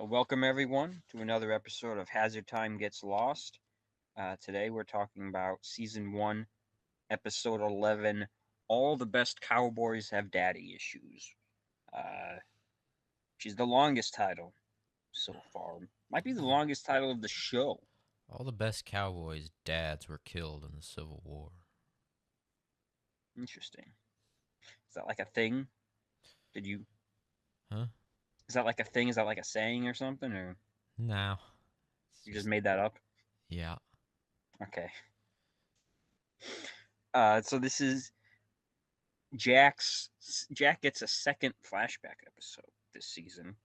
Welcome everyone to another episode of Hazard Time Gets Lost. Today we're talking about Season 1, Episode 11, All the Best Cowboys Have Daddy Issues. Uh, she's the longest title so far. Might be the longest title of the show. All the best Cowboys' dads were killed in the Civil War. Interesting. Is that like a thing? Did you... Huh? Is that like a thing? Is that like a saying or something? Or No. It's you just just, made that up? yeah. Okay. So this is Jack gets a second flashback episode this season.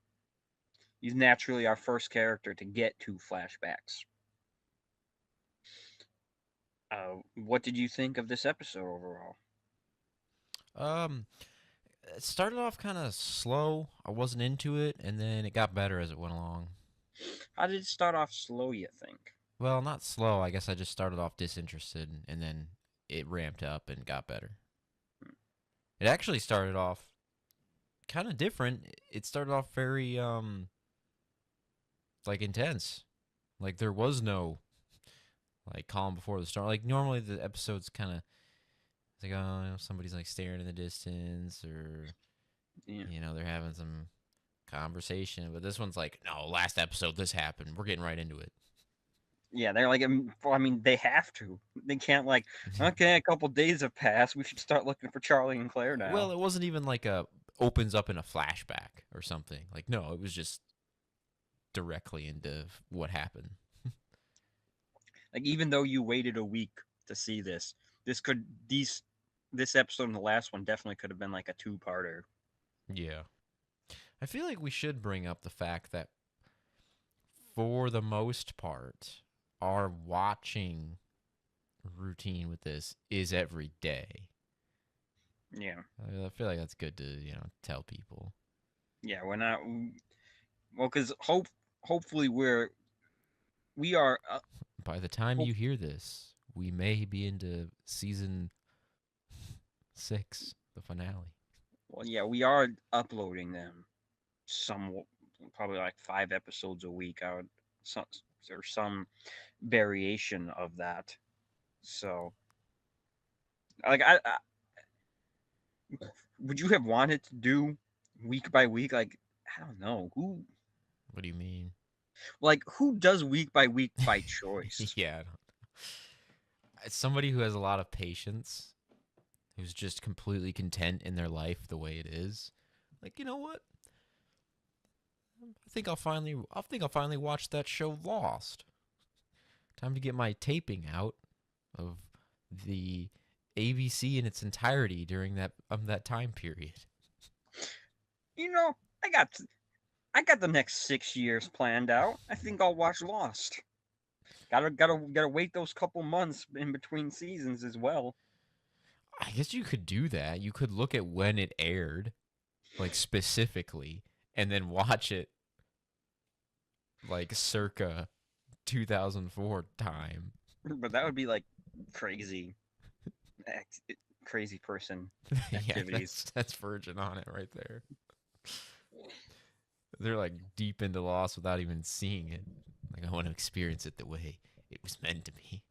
He's naturally our first character to get two flashbacks. What did you think of this episode overall? Um, it started off kind of slow. I wasn't into it, and then it got better as it went along. How did it start off slow, you think? Well, not slow. I guess I just started off disinterested, and then it ramped up and got better. It actually started off kind of different. It started off very like intense. Like there was no like calm before the storm. Like normally the episodes kind of it's like, oh, somebody's like staring in the distance, or Yeah, they're having some conversation. But this one's like, no, last episode this happened. We're getting right into it. yeah, they're like, well, I mean, they have to. They can't like, okay, a couple days have passed. We should start looking for Charlie and Claire now. Well, it wasn't even like a opens up in a flashback or something. Like, no, it was just directly into what happened. Like, even though you waited a week to see this, this could these this episode and the last one definitely could have been like a two-parter. Yeah. I feel like we should bring up the fact that for the most part, our watching routine with this is every day. Yeah, I feel like that's good to, tell people. yeah, we're not. Well, because hopefully we are By the time hope you hear this, we may be into season 6, the finale. well, yeah, we are uploading them some probably like 5 episodes a week. I would some or some variation of that. So, like, would you have wanted to do week by week? Like, I don't know What do you mean? who does week by week by choice. Yeah, as somebody who has a lot of patience, who's just completely content in their life the way it is. Like, you know what? I think I'll finally watch that show Lost. Time to get my taping out of the ABC in its entirety during that time period. You know, I got the next 6 years planned out. I think I'll watch Lost. Gotta wait those couple months in between seasons as well. I guess you could do that. You could look at when it aired, like specifically, and then watch it like circa 2004 time. But that would be like crazy, act, crazy person Yeah, activities. that's Virgin on it right there. They're like deep into Lost without even seeing it. Like I want to experience it the way it was meant to be.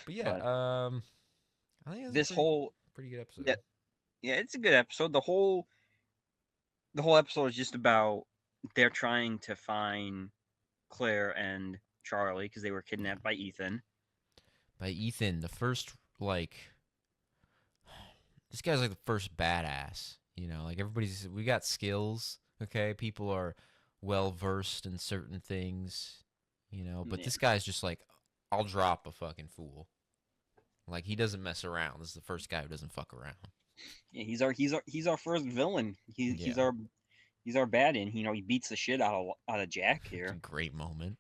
But yeah, But I think it's a this pretty whole pretty good episode. yeah, yeah, it's a good episode. The whole episode is just about they're trying to find Claire and Charlie because they were Yeah. kidnapped by Ethan. By Ethan, the first like this guy's like the first badass. Like we got skills. Okay, people are well versed in certain things. But Yeah, this guy's just like, I'll drop a fucking fool. Like he doesn't mess around. This is the first guy who doesn't fuck around. yeah, he's our first villain. He's Yeah, our bad in. He beats the shit out of Jack it's a here great moment.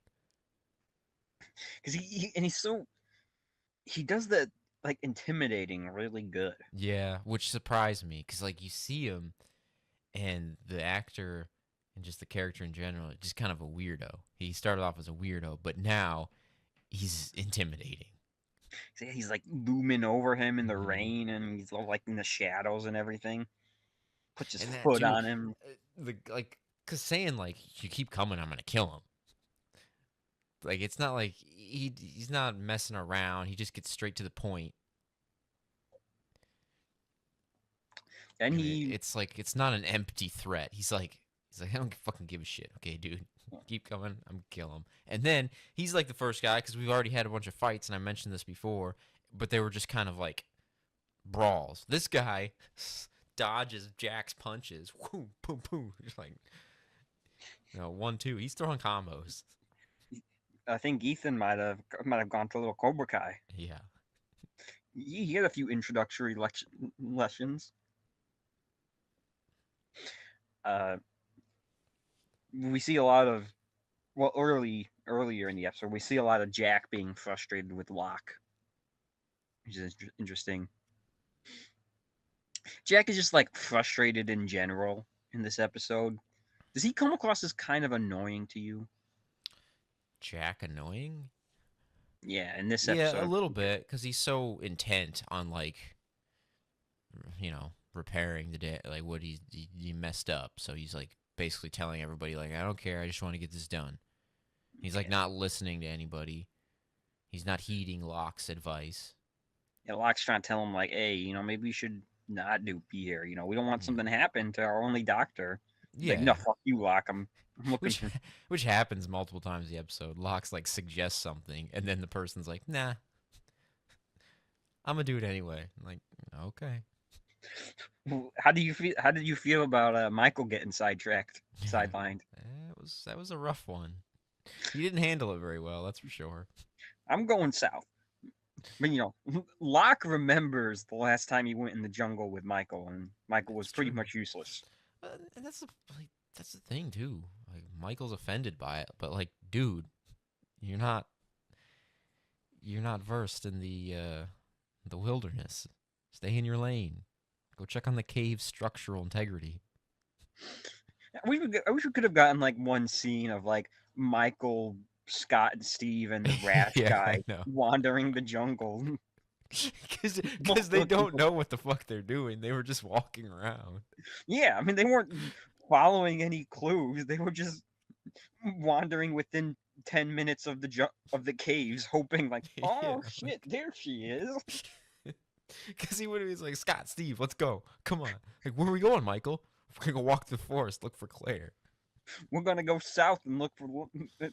because he does the like intimidating really good. Yeah, which surprised me because like you see him and the actor and just the character in general, just kind of a weirdo. He started off as a weirdo, but now he's intimidating. So, yeah, he's like looming over him in the Hmm. rain, and he's all, like in the shadows and everything. puts his And that foot too, on him. the like, cause saying like you keep coming, I'm gonna kill him. Like it's not like he's not messing around. He just gets straight to the point. And And he, it's like it's not an empty threat. He's like I don't fucking give a shit. Okay, dude, keep coming. I'm gonna kill him. And then he's like the first guy because we've already had a bunch of fights, and I mentioned this before, but they were just kind of like brawls. This guy dodges Jack's punches. Whoo, boom, boom. Just like 1, 2. He's throwing combos. I think Ethan might have gone to a little Cobra Kai. Yeah. He had a few introductory lessons. Uh, we see a lot of earlier in the episode, we see a lot of Jack being frustrated with Locke, which is interesting. Jack is just like frustrated in general in this episode. Does he come across as kind of annoying to you? Jack annoying? Yeah, in this Yeah, a episode. little bit because he's so intent on like repairing the day, like what he messed up. So he's like basically telling everybody like I don't care, I just want to get this done. He's like Yeah, not listening to anybody. He's not heeding Locke's advice. yeah, Locke's trying to tell him like, hey, maybe we should not be here. We don't want Yeah. something to happen to our only doctor. He's like, no, Yeah. fuck you, Locke. I'm looking Which for. which happens multiple times in the episode. Locke's like suggests something and then the person's like, "Nah, I'm gonna do it anyway." I'm like, "Okay." How do you feel? How did you feel about Michael getting sidetracked, sidelined? That was a rough one. He didn't handle it very well, that's for sure. I'm going south. But Locke remembers the last time he went in the jungle with Michael, and Michael was It's pretty true. much useless. And that's the thing too. Like Michael's offended by it, but like, dude, you're not you're not versed in the wilderness. Stay in your lane. Go check on the cave's structural integrity. I wish we could have gotten like one scene of like Michael, Scott, and Steve and the rash Yeah, I guy know. wandering the jungle. Because they don't know what the fuck they're doing. They were just walking around. Yeah, I mean they weren't following any clues. They were just wandering within 10 minutes of the caves, hoping like, Yeah, oh shit, like there she is. because he would have been like, Scott, Steve, let's go. Come on. Like, where are we going, Michael? We're gonna go walk through the forest, look for Claire. We're gonna go south and look for. We're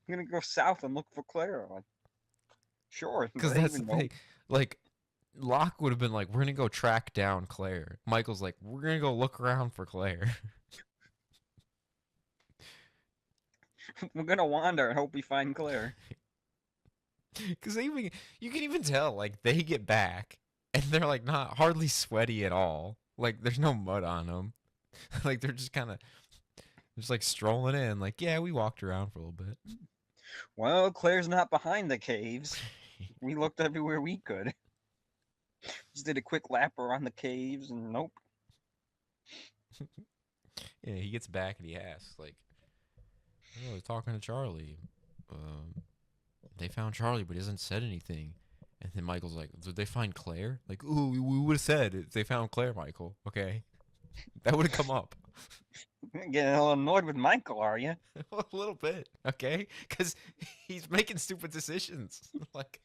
gonna go south and look for Clara. Like, sure, Because they that's the even know. thing. Like, Locke would have been like, we're gonna go track down Claire. Michael's like, we're gonna go look around for Claire. We're gonna wander and hope we find Claire. Because even you can even tell like they get back and they're like not hardly sweaty at all. Like there's no mud on them. Like they're just kind of just like strolling in. Like yeah, we walked around for a little bit. Well, Claire's not behind the caves. We looked everywhere we could. Just did a quick lap around the caves, and nope. Yeah, he gets back and he asks like, "Oh, I was talking to Charlie. Um, they found Charlie, but he hasn't said anything." And then Michael's like, "Did they find Claire?" Like, "Ooh, we would have said if they found Claire, Michael. Okay, that would have come up." Getting a little annoyed with Michael, are you? A little bit, okay? Because he's making stupid decisions. Like,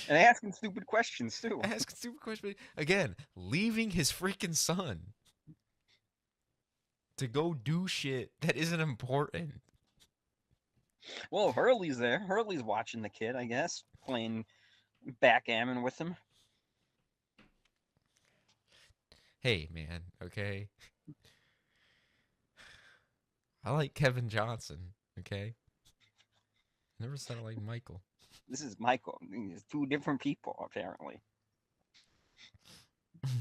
And asking stupid questions too. asking stupid questions. Again, leaving his freaking son to go do shit that isn't important. Well, Hurley's there. Hurley's watching the kid, I guess, playing backgammon with him. Hey, man, okay? I like Kevin Johnson, okay? Never said I like Michael. This is Michael. It's two different people, apparently.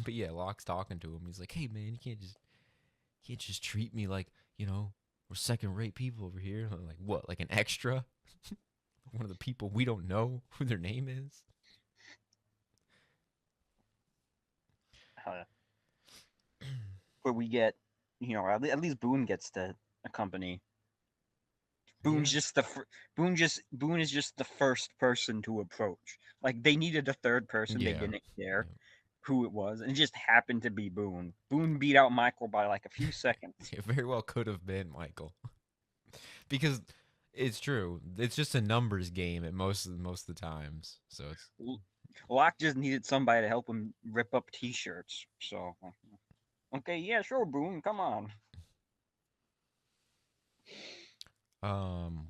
But yeah, Locke's talking to him. He's like, hey, man, you can't just treat me like, we're second rate people over here. I'm like, what, like an extra? One of the people we don't know who their name is? Uh, where we get, at least Boone gets to accompany. Yeah. Boone is just the first person to approach. Like they needed a third person, they Yeah. didn't care. Yeah. who it was, and it just happened to be Boone. Boone beat out Michael by like a few seconds. It very well could have been Michael. Because it's true. It's just a numbers game at most of the times. So it's Locke just needed somebody to help him rip up T-shirts. So, okay, yeah, sure, Boone, come on.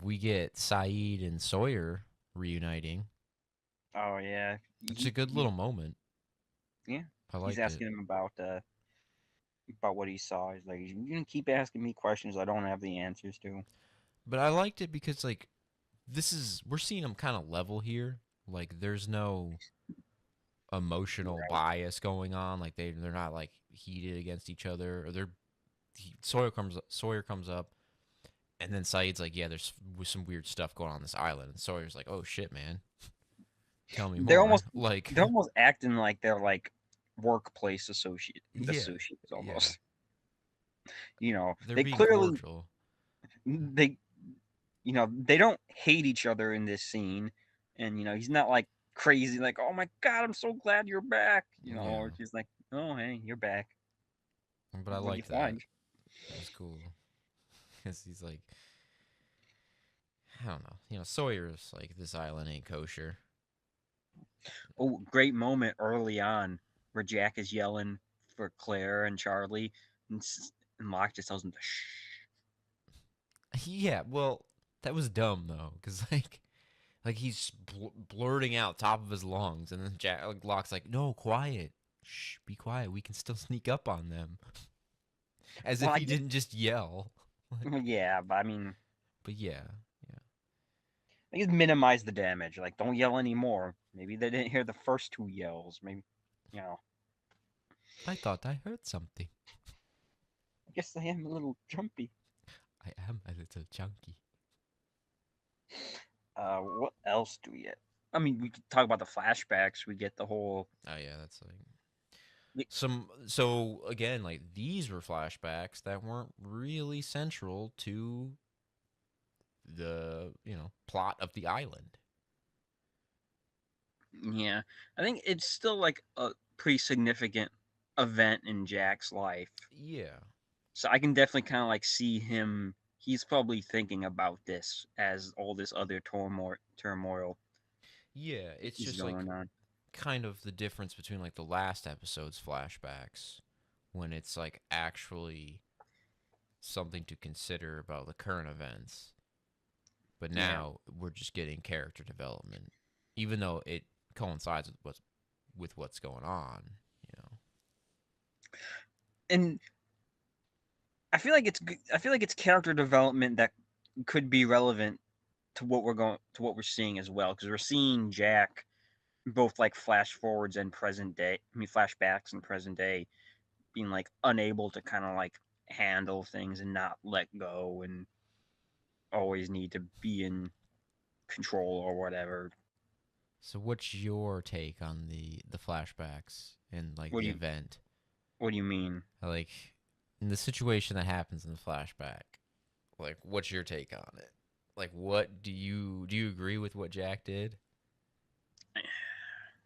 we get Saeed and Sawyer reuniting. Oh yeah, It's a good little moment. yeah. I He's liked it. asking him about what he saw. He's like, you can keep asking me questions I don't have the answers to. But I liked it because like this is we're seeing them kind of level here. Like there's no emotional Right. bias going on. Like they're not like heated against each other or Sawyer comes up and then Saeed's like, yeah, there's some weird stuff going on this island. And Sawyer's like, oh shit, man, tell me They're more. almost Like, they're almost acting like they're like workplace yeah, associates yeah, almost. You know, they're they being clearly cordial. they they don't hate each other in this scene, and he's not like crazy like, oh my god, I'm so glad you're back. Or Yeah, she's like, oh hey, you're back. but I What'd you like that. find? It was cool because he's like, I don't know, Sawyer's like this island ain't kosher. Oh, great moment early on where Jack is yelling for Claire and Charlie, and Locke just tells him to shh. Yeah, well, that was dumb though, because like he's blurting out top of his lungs, and then Jack like, Locke's like, "No, quiet, shh, be quiet. We can still sneak up on them," as Well, if he didn't just yell. Like, yeah, but I mean, but yeah, yeah. I guess minimize the damage. Like, don't yell anymore. Maybe they didn't hear the first two yells. Maybe, you know, I thought I heard something. I guess I am a little jumpy. I am a little chunky. What else do we get? I mean, we could talk about the flashbacks. We get the whole. Oh yeah, that's like some. So again, like these were flashbacks that weren't really central to the plot of the island. Yeah, I think it's still like a pretty significant event in Jack's life. Yeah, So I can definitely kind of like see him. He's probably thinking about this as all this other turmoil yeah. It's is just like going on. kind of the difference between like the last episode's flashbacks when it's like actually something to consider about the current events. But Yeah, now we're just getting character development, even though it coincides with what's going on. You know. and I feel like it's character development that could be relevant to what we're seeing as well, because we're seeing Jack both like flash forwards and present day. I mean, flashbacks and present day being like unable to kind of like handle things and not let go and always need to be in control or whatever. So what's your take on the flashbacks and like What the do you event? what do you mean? Like in the situation that happens in the flashback, like what's your take on it? Like what do you agree with what Jack did?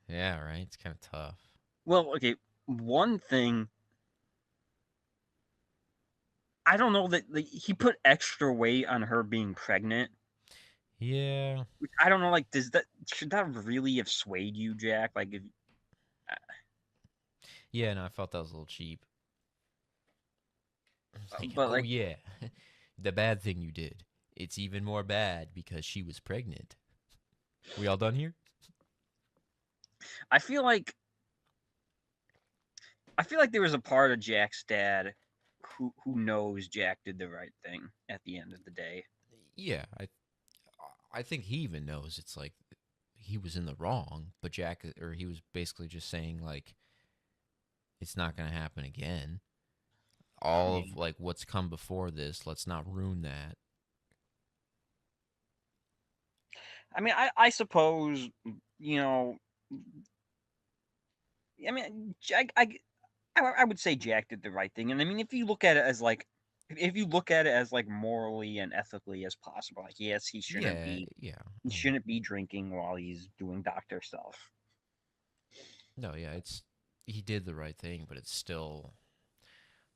Yeah, right. It's kind of tough. Well, okay, one thing I don't know that like, he put extra weight on her being pregnant. Yeah. I don't know, like, does that should that really have swayed you, Jack? Like, if, Yeah, and I felt that was a little cheap. It's like, but oh like, yeah, the bad thing you did. It's even more bad because she was pregnant. We all done here? I feel like there was a part of Jack's dad who knows Jack did the right thing at the end of the day. Yeah, I think he even knows it's like he was in the wrong, but Jack or he was basically just saying like it's not going to happen again. All Yeah. of like what's come before this, let's not ruin that. I mean, I suppose you know. I mean, I would say Jack did the right thing, and I mean, if you look at it as like, if you look at it as like morally and ethically as possible, like yes, Yeah, yeah. he Mm. shouldn't be drinking while he's doing doctor stuff. No, yeah, it's he did the right thing, but it's still,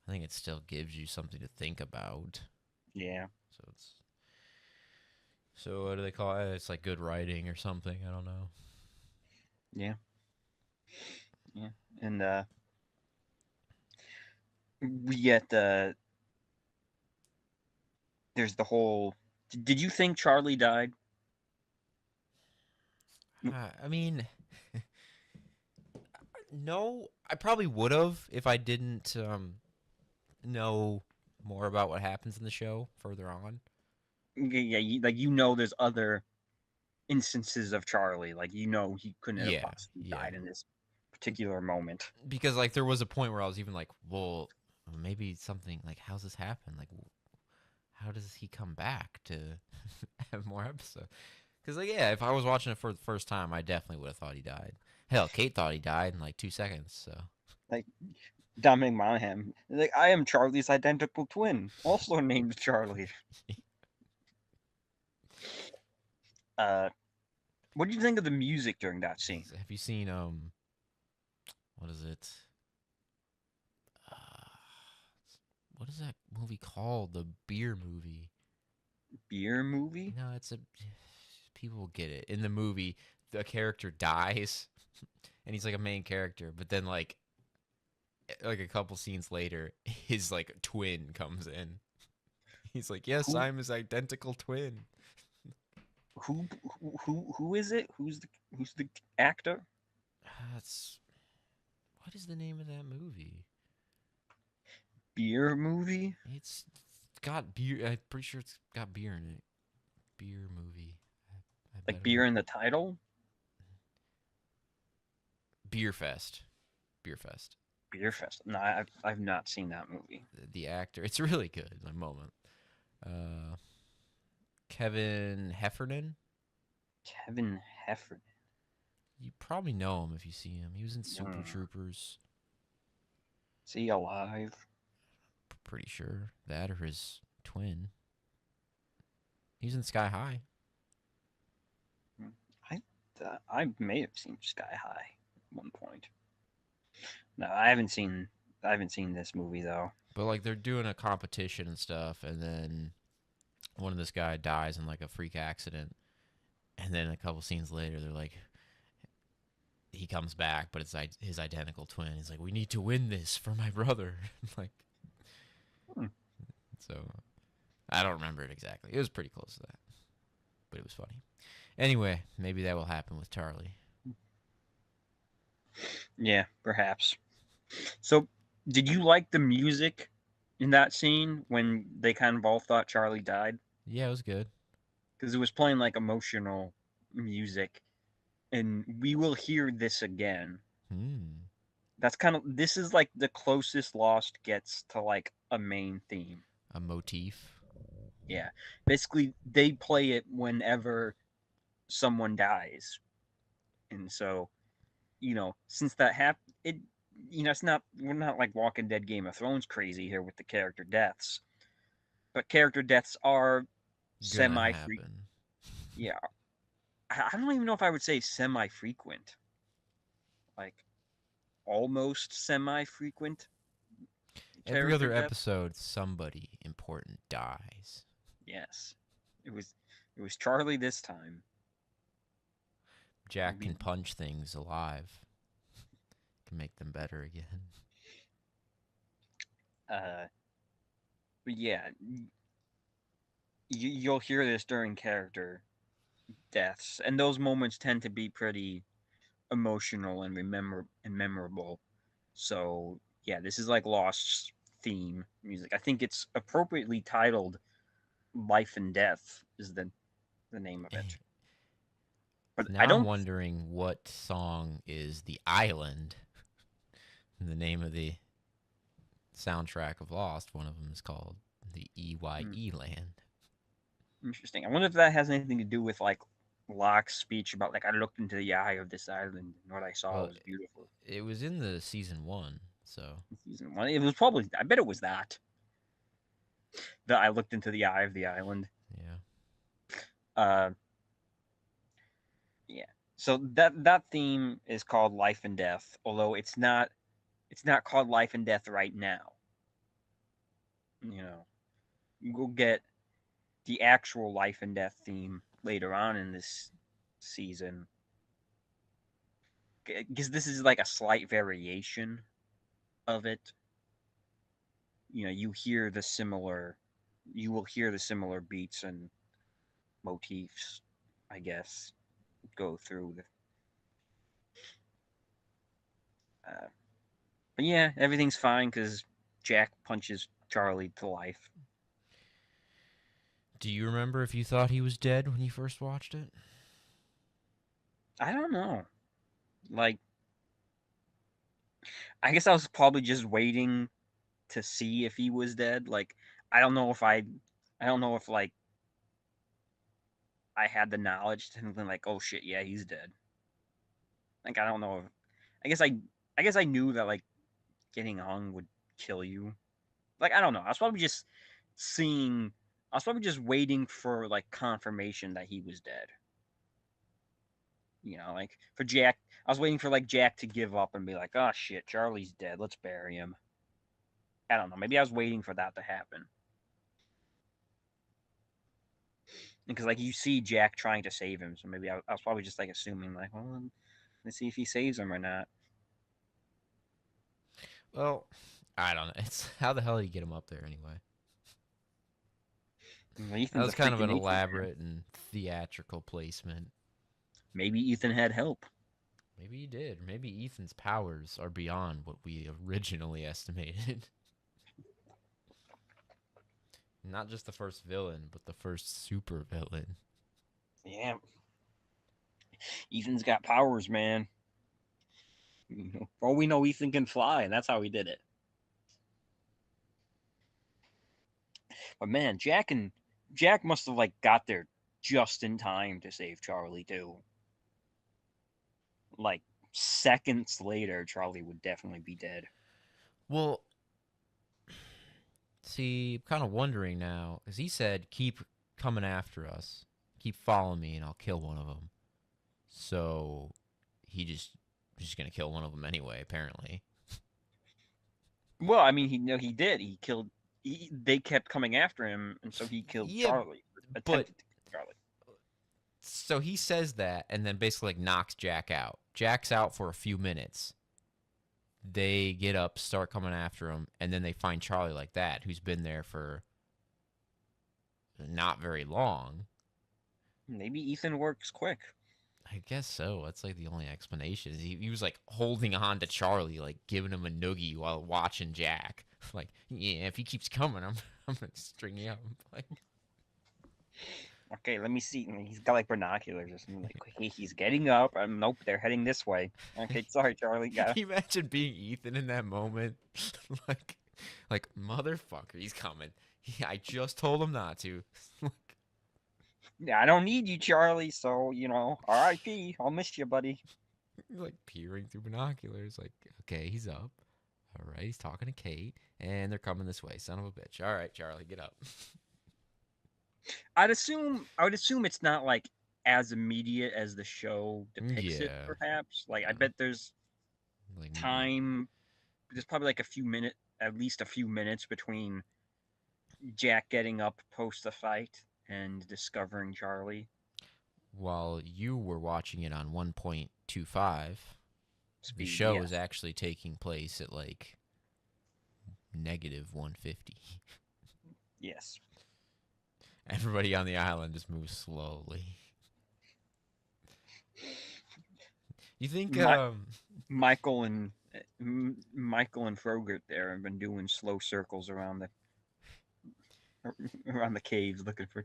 I think it still gives you something to think about. Yeah, So it's, so what do they call it? It's like good writing or something. I don't know. yeah, yeah. And we get there's the whole. Did you think Charlie died? I mean, no, I probably would have if I didn't know more about what happens in the show further on. Yeah, like there's other instances of Charlie. Like he couldn't have Yeah, possibly yeah. died in this particular moment. Because like there was a point where I was even like, well, maybe something like how's this happen? Like, how does he come back to have more episodes? Because like yeah, if I was watching it for the first time, I definitely would have thought he died. Hell, Kate thought he died in like 2 seconds. So Like Dominic Monaghan, like I am Charlie's identical twin, also named Charlie. Uh, what do you think of the music during that scene? have you seen what is it? Uh, what is that movie called? The beer movie. Beer movie? No, it's a people will get it. In the movie, the character dies and he's like a main character, but then like a couple scenes later, his like twin comes in. He's like, "Yes, Who I'm his identical twin." who is it? Who's the actor? That's what is the name of that movie? Beer movie? It's got beer. I'm pretty sure it's got beer in it. Beer movie. I Like better beer in the title? Beer Fest. Beer Fest. Beer Fest. No, I've not seen that movie. The actor. It's really good. In a moment. Uh, Kevin Heffernan. Kevin Heffernan. You probably know him if you see him. He was in Super Mm. Troopers. Is he alive? Pretty sure that or his twin. He's in Sky High. Mm. I may have seen Sky High at one point. No, I haven't seen this movie though. But like they're doing a competition and stuff, and then one of this guy dies in like a freak accident, and then a couple scenes later they're like, he comes back, but it's his identical twin. He's like, "We need to win this for my brother." Like, Hmm. so I don't remember it exactly. It was pretty close to that, but it was funny. Anyway, maybe that will happen with Charlie. Yeah, perhaps. So, did you like the music in that scene when they kind of all thought Charlie died? Yeah, it was good. Because it was playing like emotional music, and we will hear this again. Hmm. That's kind of this is like the closest Lost gets to like a main theme. A motif. Yeah, basically they play it whenever someone dies, and so since that happened, it's not we're not like Walking Dead, Game of Thrones crazy here with the character deaths, but character deaths are Gonna semi frequent. happen. Yeah, I don't even know if I would say semi frequent, like almost semi frequent Every character other deaths. episode, somebody important dies. Yes, it was it was Charlie this time. Jack We can punch things alive, can make them better again. uh, but yeah, you'll hear this during character deaths, and those moments tend to be pretty emotional and memorable. So yeah, this is like Lost's theme music. I think it's appropriately titled "Life and Death" is the name of it. But I Now I'm don't. wondering what song is The Island, the name of the soundtrack of Lost. One of them is called the Hmm, EYE Land. interesting. I wonder if that has anything to do with like Locke's speech about like I looked into the eye of this island and what I saw Well, was beautiful. it was in the season one, so In season one, it was probably. I bet it was that I looked into the eye of the island. yeah. Uh, yeah. So that theme is called Life and Death, although it's not. It's not called life and death right now. You know, we'll get the actual life and death theme later on in this season because this is like a slight variation of it. You know, you will hear the similar beats and motifs, I guess, go through the. Uh, but yeah, everything's fine because Jack punches Charlie to life. Do you remember if you thought he was dead when you first watched it? I don't know. Like, I guess I was probably just waiting to see if he was dead. Like, I don't know if I don't know if like I had the knowledge to think like, oh shit, yeah, he's dead. Like, I don't know if I guess I guess I knew that like getting hung would kill you. Like, I don't know. I was probably just seeing. I was probably just waiting for like confirmation that he was dead. You know, like for Jack, I was waiting for like Jack to give up and be like, "Oh shit, Charlie's dead. Let's bury him." I don't know. Maybe I was waiting for that to happen because like you see Jack trying to save him, so maybe I was probably just like assuming like, well, let's see if he saves him or not. Well, I don't know. It's how the hell did you get him up there anyway? That Ethan's a was kind of freaking an nature man. elaborate and theatrical placement. Maybe Ethan had help. Maybe he did. Maybe Ethan's powers are beyond what we originally estimated. Not just the first villain, but the first super villain. Yeah, Ethan's got powers, man. For all we know, Ethan can fly, and that's how he did it. But man, Jack must have like got there just in time to save Charlie too. Like seconds later, Charlie would definitely be dead. Well, see, I'm kind of wondering now, because he said, keep coming after us, keep following me, and I'll kill one of them. So he's just gonna kill one of them anyway, apparently. Well, I mean, he did. He killed. They kept coming after him, and so he killed Yeah, Charlie. but Attempted to kill Charlie. so he says that and then basically like knocks Jack out. Jack's out for a few minutes. They get up, start coming after him, and then they find Charlie like that, who's been there for not very long. Maybe Ethan works quick. I guess so. That's like the only explanation. He was like holding on to Charlie, like giving him a noogie while watching Jack. Like, yeah, if he keeps coming, I'm gonna string you up. Like, Okay, let me see. He's got like binoculars or something. Like, okay, he's getting up. Nope, they're heading this way. Okay, sorry, Charlie. can Got. you imagine being Ethan in that moment? like, like motherfucker, he's coming. I just told him not to. Yeah, I don't need you, Charlie. So R.I.P. I'll miss you, buddy. like peering through binoculars. Like, okay, he's up. All right, he's talking to Kate, and they're coming this way. Son of a bitch. All right, Charlie, get up. I would assume it's not like as immediate as the show depicts it. Yeah, Perhaps like I no, bet there's like time. There's probably like at least a few minutes between Jack getting up post the fight and discovering Charlie. while you were watching it on 1.25, the Speed, show is yes, actually taking place at like negative 150. yes. Everybody on the island just moves slowly. You think My, Michael and Michael and Frogurt there have been doing slow circles around the caves looking for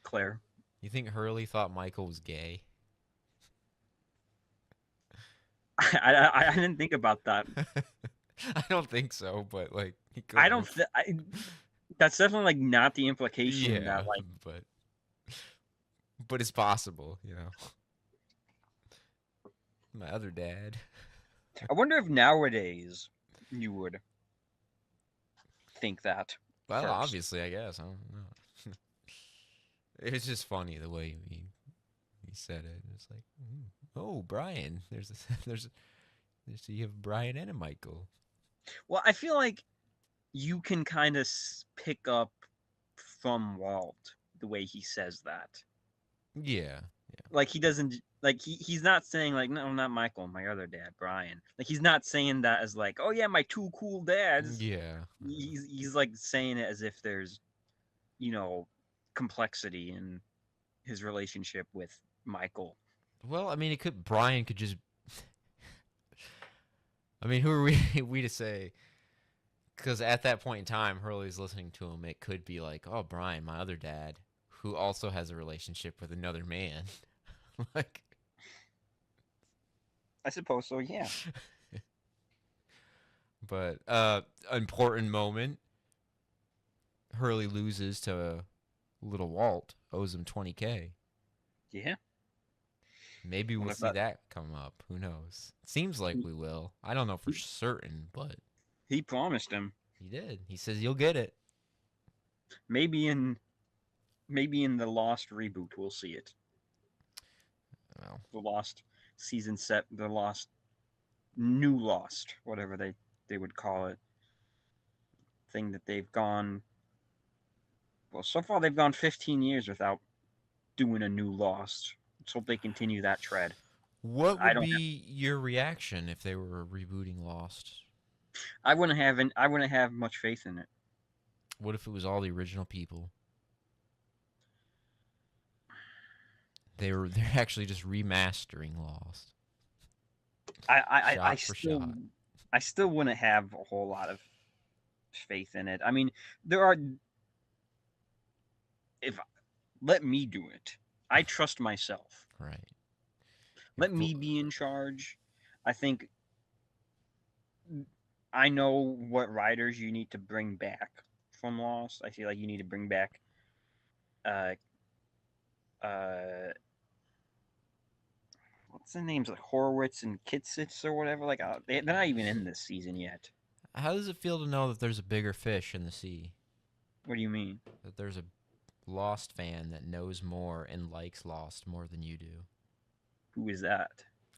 Claire. you think Hurley thought Michael was gay? I didn't think about that. I don't think so, but like he I could don't. have. That's definitely like not the implication that Yeah, like. but it's possible, you know. My other dad. I wonder if nowadays you would think that Well, first. obviously, I guess. I don't know. It's just funny the way he said it. It's like, oh, Brian. There's so you have Brian and a Michael. Well, I feel like you can kind of pick up from Walt the way he says that. Yeah. Like he doesn't like he's not saying like no, not Michael, my other dad, Brian. Like he's not saying that as like, oh yeah, my two cool dads. Yeah. He's like saying it as if there's, you know, complexity in his relationship with Michael. Well, I mean, it could. Brian could just. I mean, who are we we to say? Because at that point in time, Hurley's listening to him. It could be like, oh, Brian, my other dad, who also has a relationship with another man. Like, I suppose so, yeah. but important moment. Hurley loses to little Walt, owes him 20K. Yeah. Maybe we'll What if see that that come up. Who knows? Seems like we will. I don't know for certain, but he promised him. he did. He says you'll get it. Maybe in maybe in the Lost reboot we'll see it. Well, The Lost season set, the Lost new Lost, whatever they would call it. Thing that they've gone well so far they've gone 15 years without doing a new Lost. Let's hope they continue that tread. what I would don't be your reaction if they were rebooting Lost? I wouldn't have much faith in it. What if it was all the original people? They're actually just remastering Lost, I shot for still shot. I still wouldn't have a whole lot of faith in it. I mean, there are if let me do it. I trust myself. Right. Let me be in charge. I think I know what writers you need to bring back from Lost. I feel like you need to bring back uh uh what's the names like Horowitz and Kitsits or whatever. Like they're not even in this season yet. How does it feel to know that there's a bigger fish in the sea? What do you mean? That there's a Lost fan that knows more and likes Lost more than you do? Who is that?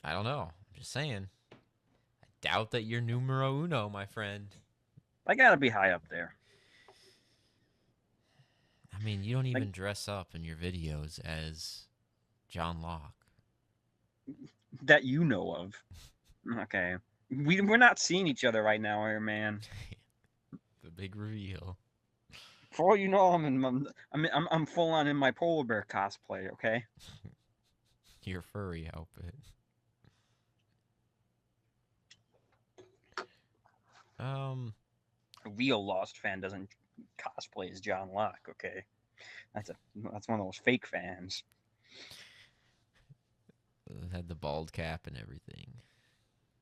I don't know. I'm just saying. I doubt that you're numero uno, my friend. I gotta be high up there. I mean, you don't Like even dress up in your videos as John Locke. that you know of. Okay. We're not seeing each other right now, Iron Man. The big reveal. For all you know, I'm full on in my polar bear cosplay. Okay. Your furry outfit. Um, A real Lost fan doesn't cosplay as John Locke. Okay. That's a that's one of those fake fans. had the bald cap and everything.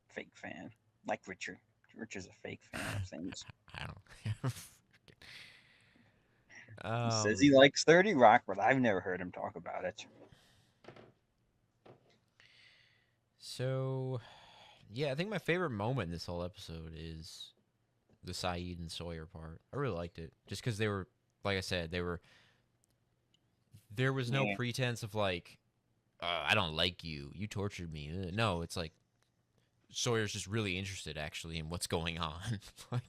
Fake fan. Like Richard. Richard's a fake fan of things. I don't. He says he um. likes 30 Rock, but I've never heard him talk about it. So, yeah, I think my favorite moment in this whole episode is the Saeed and Sawyer part. I really liked it, just because they were, like I said, they were. There was no Yeah. pretense of like, I don't like you. You tortured me. No, it's like Sawyer's just really interested actually in what's going on. Like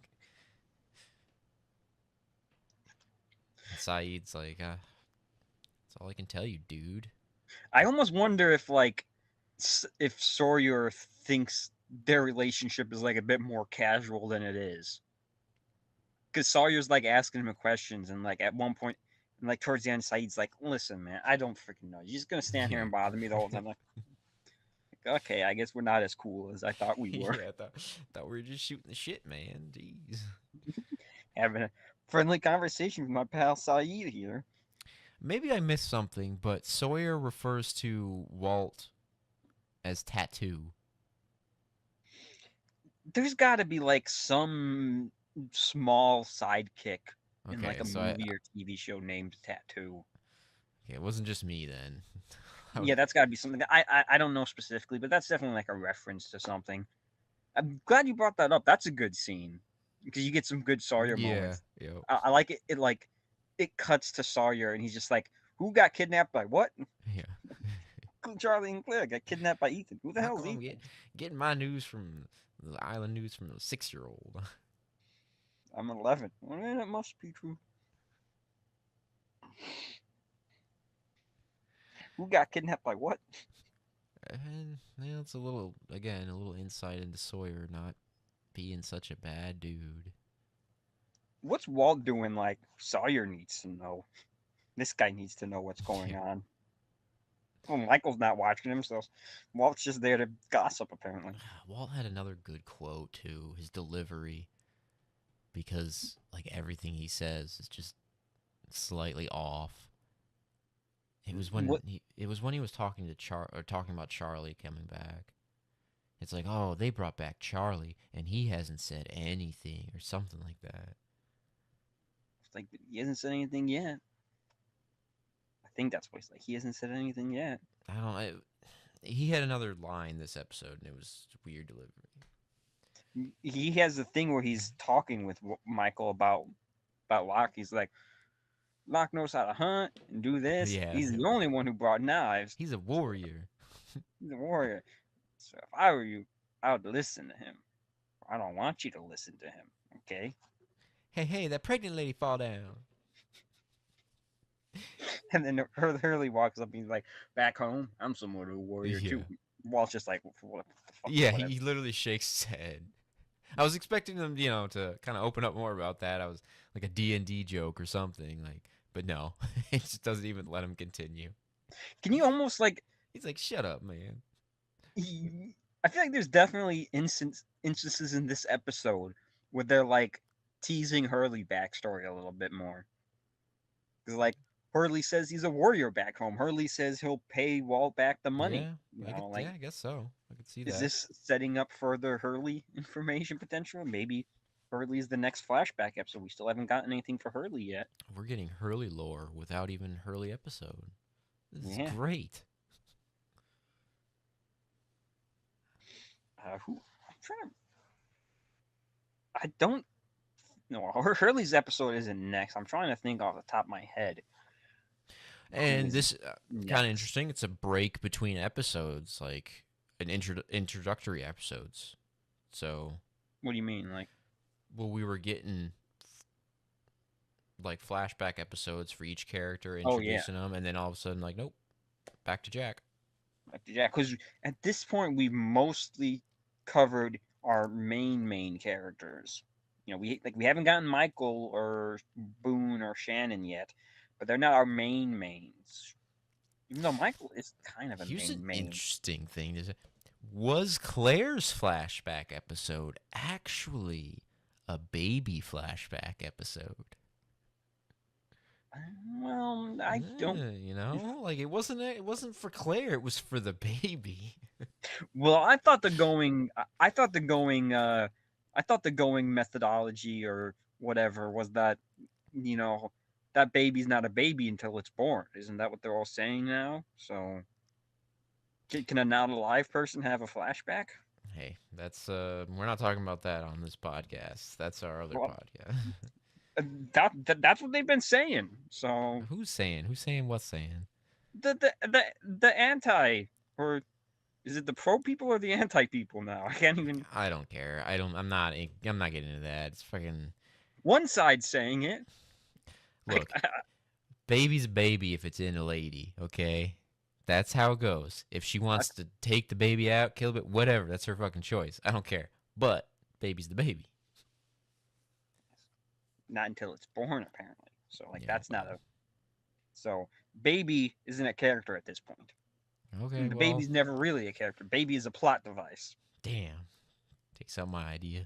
Saeed's like, that's all I can tell you, dude. I almost wonder if like if Sawyer thinks their relationship is like a bit more casual than it is. Because Sawyer's like asking him questions, and like at one point, and like towards the end, Saeed's like, "Listen, man, I don't freaking know. You're just gonna stand here Yeah. and bother me the whole time." Like, okay, I guess we're not as cool as I thought we were. Yeah, I thought we were just shooting the shit, man. Jeez. Having a friendly conversation with my pal Saeed here. Maybe I missed something, but Sawyer refers to Walt as Tattoo. There's got to be like some small sidekick in like Okay, a so I movie or TV show named Tattoo. yeah, it wasn't just me then. Yeah, that's got to be something. I don't know specifically, but that's definitely like a reference to something. I'm glad you brought that up. That's a good scene because you get some good Sawyer Yeah, moments. yep. I like it. It like it cuts to Sawyer and he's just like, "Who got kidnapped by what?" Yeah. Charlie and Claire got kidnapped by Ethan. Who the How hell's come Ethan? getting my news from The island news from a 6-year-old. I'm 11. Well, then it must be true. Who got kidnapped by what? And yeah, it's a little, again, a little insight into Sawyer not being such a bad dude. What's Walt doing? Like, Sawyer needs to know. This guy needs to know what's going Yeah. on. Well, Michael's not watching him, so Walt's just there to gossip, apparently. Walt had another good quote too. His delivery, because like everything he says is just slightly off. What? It was when he was talking to talking about Charlie coming back. It's like, oh, they brought back Charlie, and he hasn't said anything, or something like that. It's like, he hasn't said anything yet. I think that's what he's like. He hasn't said anything yet. I don't. He had another line this episode, and it was weird delivery. He has a thing where he's talking with Michael about Locke. He's like, Locke knows how to hunt and do this. Yeah, He's the only one who brought knives. he's a So warrior. he's a warrior. So if I were you, I would listen to him. I don't want you to listen to him. Okay. Hey, hey, that pregnant lady fall down. And then Hurley walks up and he's like, back home, I'm somewhat of a warrior Yeah, too. Walt's just like, what the fuck, yeah. whatever. He literally shakes his head. I was expecting them, to kind of open up more about that. I was like a D&D joke or something, like, but no, it just doesn't even let him continue. Can you almost like, He's like, "Shut up, man." I feel like there's definitely instances in this episode where they're like teasing Hurley backstory a little bit more. Because like Hurley says he's a warrior back home. Hurley says he'll pay Walt back the money. Yeah, Like, I guess so. I could see is that. this setting up further Hurley information potential? Maybe Hurley's the next flashback episode. We still haven't gotten anything for Hurley yet. We're getting Hurley lore without even Hurley episode. This is Yeah. great. Who? I'm trying to. I don't. No, Hurley's episode isn't next. I'm trying to think off the top of my head who And is this kind of next. interesting. It's a break between episodes, like an introductory episodes. So, What do you mean? Like, well, we were getting like flashback episodes for each character, oh yeah, introducing them, and then all of a sudden, like, nope, back to Jack. yeah. Because at this point, we've mostly covered our main characters. We haven't gotten Michael or Boone or Shannon yet, but they're not our mains. Even though Michael is kind of a Here's an main. interesting thing: was Claire's flashback episode actually a baby flashback episode? Well, I don't. Like it wasn't for Claire. It was for the baby. Well, I thought the going methodology or whatever was that you know that baby's not a baby until it's born. Isn't that what they're all saying now? So can a not alive person have a flashback? Hey, that's we're not talking about that on this podcast. That's our other Well, podcast. that's what they've been saying. So Who's saying? Who's saying what's saying? the anti, or is it the pro people or the anti people now? I can't even. I don't care. I'm not getting into that. It's fucking One side saying it. look. Baby's a baby if it's in a lady, okay? That's how it goes. If she wants to take the baby out, kill it, whatever, that's her fucking choice. I don't care. But baby's the baby. Not until it's born, apparently. So like Yeah, that's not well. a. So baby isn't a character at this point. Okay, The well, baby's never really a character. Baby is a plot device. damn. Takes out my idea.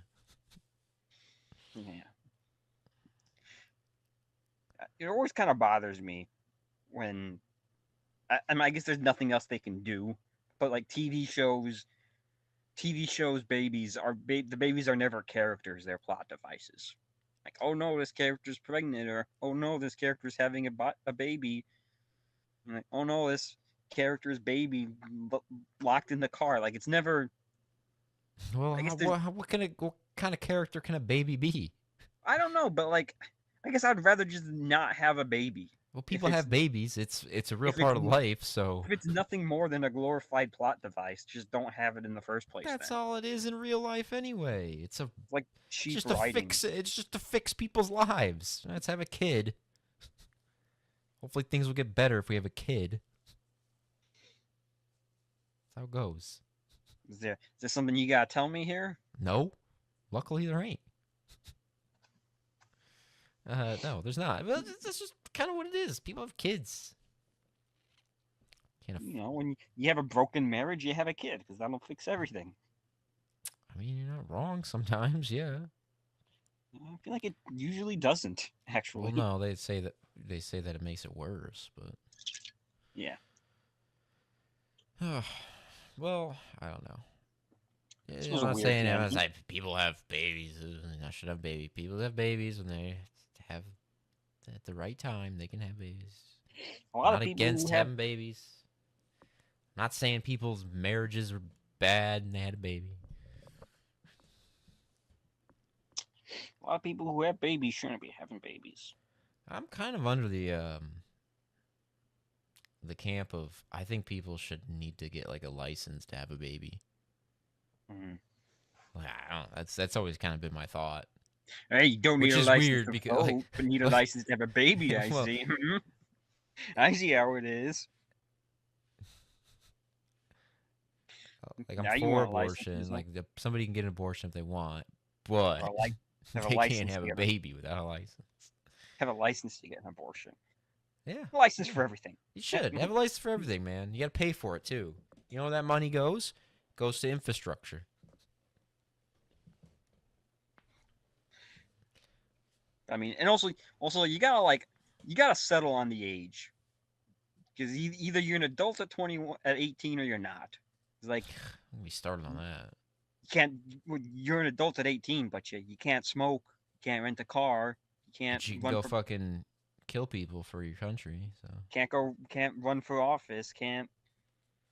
Yeah. It always kind of bothers me when I guess there's nothing else they can do, but like TV shows babies are the babies are never characters, they're plot devices. Like, oh no, this character's pregnant, or oh no, this character's having a baby. And like, oh no, this character's baby locked in the car. Like, it's never. Well, I guess there's. what kind of character can a baby be? I don't know, but like, I guess I'd rather just not have a baby. Well, If people it's have babies. It's a real if it's part of life, so if it's nothing more than a glorified plot device, just don't have it in the first place. that's Then all it is in real life anyway. it's like It's cheap just to writing. fix it. It's just to fix people's lives. Let's have a kid. Hopefully things will get better if we have a kid. That's how it goes. Is there something you gotta tell me here? No, luckily there ain't. No, there's not. Well, that's just kind of what it is. People have kids. Can't. When you have a broken marriage, you have a kid because that'll fix everything. I mean, you're not wrong sometimes. Yeah. I feel like it usually doesn't, Well, actually. no, they say that it makes it worse, but Yeah, well, I don't know. this I'm was a not weird saying I'm one. not saying people have babies. I should have baby. People have babies when they have at the right time. They can have babies. A lot Not of people who against have having babies. Not saying people's marriages were bad and they had a baby. babies shouldn't be having babies. I'm kind of under the camp of I think people should need to get like a license to have a baby. Mm. Like, I don't. That's always kind of been my thought, Hey, you don't need which a is license weird to because vote, but need a like, license to have a baby. I well, see. I see how it is. like I'm Now you for want a license. abortion. So Like somebody can get an abortion if they want, but have a they can't license have to a baby without a license. have a license to get an abortion. Yeah, A license yeah. for everything. You should have a license for everything, man. You got to pay for it too. You know where that money goes? Goes to infrastructure. I mean, and also you gotta settle on the age because either you're an adult at 21 at 18 or you're not. It's like We started on that. you can't you're an adult at 18, but you can't smoke, you can't rent a car, you can't But you can run go for fucking kill people for your country. So can't run for office, can't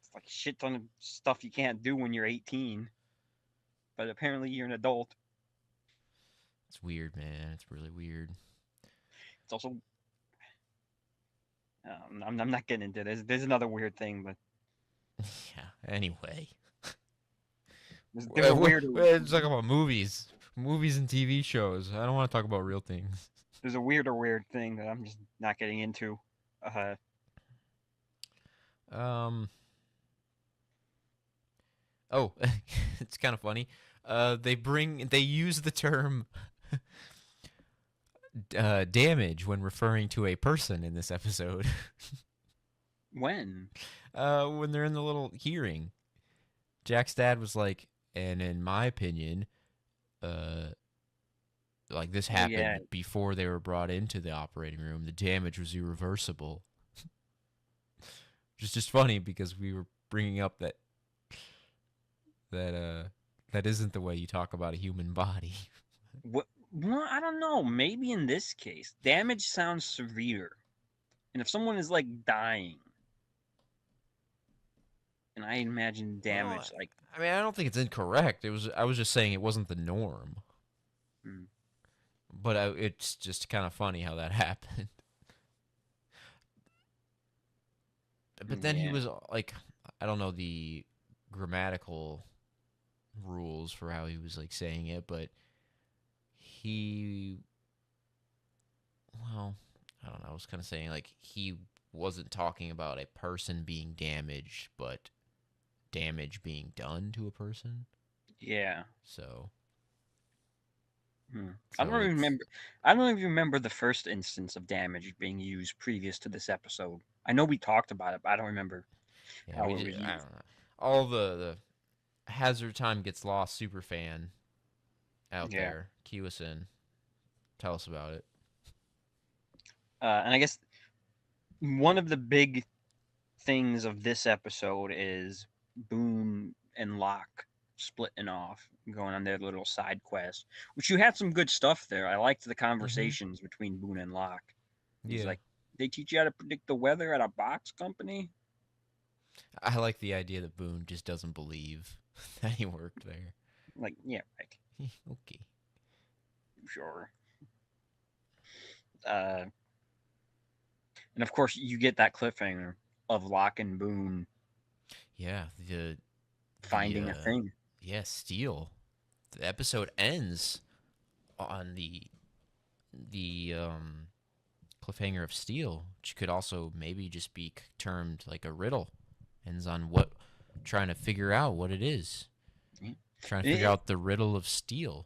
it's like a shit ton of stuff you can't do when you're 18. But apparently you're an adult. it's weird, man. It's really weird. It's also I'm not getting into this. There's another weird thing, but Yeah. Anyway, there's a weirder we're talking about movies and TV shows. I don't want to talk about real things. weird thing that I'm just not getting into. Uh, Um. Oh, it's kind of funny. They use the term damage when referring to a person in this episode. when? When they're in the little hearing, Jack's dad was like, and in my opinion, uh, like this Oh yeah, happened before they were brought into the operating room. The damage was irreversible. Which is just funny because we were bringing up that that isn't the way you talk about a human body. what? Well, I don't know. Maybe in this case, damage sounds severe, and if someone is like dying, and I imagine Well, damage like, I mean, I don't think it's incorrect. I was just saying it wasn't the norm. hmm, But it's just kind of funny how that happened. But then he yeah, was like, I don't know the grammatical rules for how he was like saying it, but he, well, I don't know. I was kind of saying like he wasn't talking about a person being damaged, but damage being done to a person. yeah. So, Hmm. I don't so even it's remember. I don't even remember the first instance of damage being used previous to this episode. I know we talked about it, but I don't remember yeah, how it was I used. don't know. All the Hazard Time Gets Lost super fan out Yeah, there, cue us in. Tell us about it. and I guess one of the big things of this episode is Boone and Locke splitting off, going on their little side quest. Which you had some good stuff there. I liked the Mm-hmm. conversations between Boone and Locke. He's Yeah. like, "They teach you how to predict the weather at a box company." I like the idea that Boone just doesn't believe that he worked there. Like, yeah, right, Okay. sure. Uh, And of course, you get that cliffhanger of Locke and Boone Yeah, the finding a thing. yeah, Steel. The episode ends on the cliffhanger of Steel, which could also maybe just be termed like a riddle. Ends on what trying to figure out what it is. Yeah. Trying to figure It, out the riddle of Steel.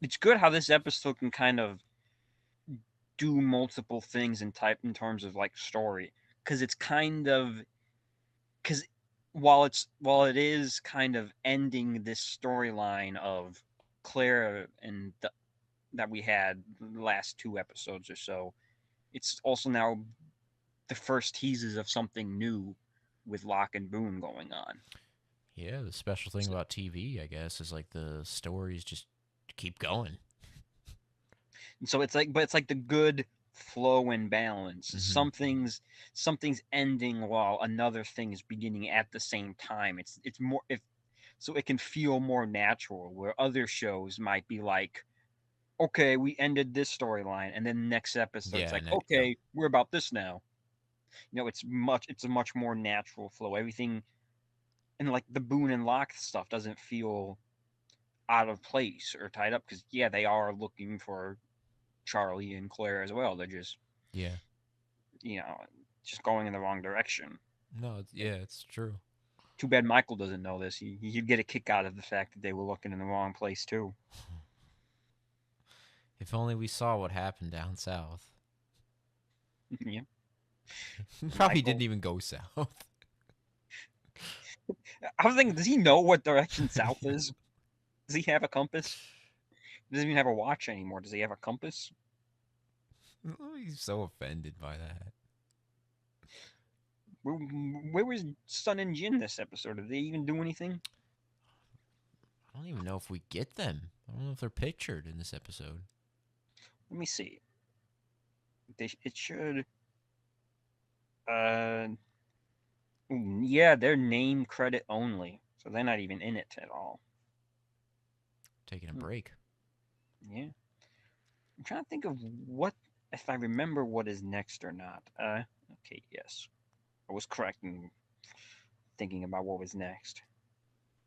it's good how this episode can kind of do multiple things in terms of like story, because it's kind of because while it is kind of ending this storyline of Claire and that we had the last two episodes or so, it's also now the first teases of something new with Locke and Boone going on. Yeah, the special thing So, about TV, I guess, is like the stories just keep going. so it's like, but it's like the good flow and balance. Mm-hmm. Something's ending while another thing is beginning at the same time. It's more if so it can feel more natural. Where other shows might be like, okay, we ended this storyline, and then next episode it's Yeah, like, and yep. okay, we're about this now. It's a much more natural flow. Everything and like the Boone and Locke stuff doesn't feel out of place or tied up because yeah, they are looking for Charlie and Claire as well. They're just Yeah. you know just going in the wrong direction. No, yeah, it's true. Too bad Michael doesn't know this. He'd get a kick out of the fact that they were looking in the wrong place too. If only we saw what happened down south. Yeah, Probably didn't Michael. even go south. I was thinking, does he know what direction south is? Does he have a compass? He doesn't even have a watch anymore. Does he have a compass? He's so offended by that. Where was Sun and Jin this episode? Did they even do anything? I don't even know if we get them. I don't know if they're pictured in this episode. Let me see. It should. Uh, yeah, they're name credit only, so they're not even in it at all. Taking a Hmm, break. yeah, I'm trying to think of what if I remember what is next or not. Okay, yes, I was correct in thinking about what was next,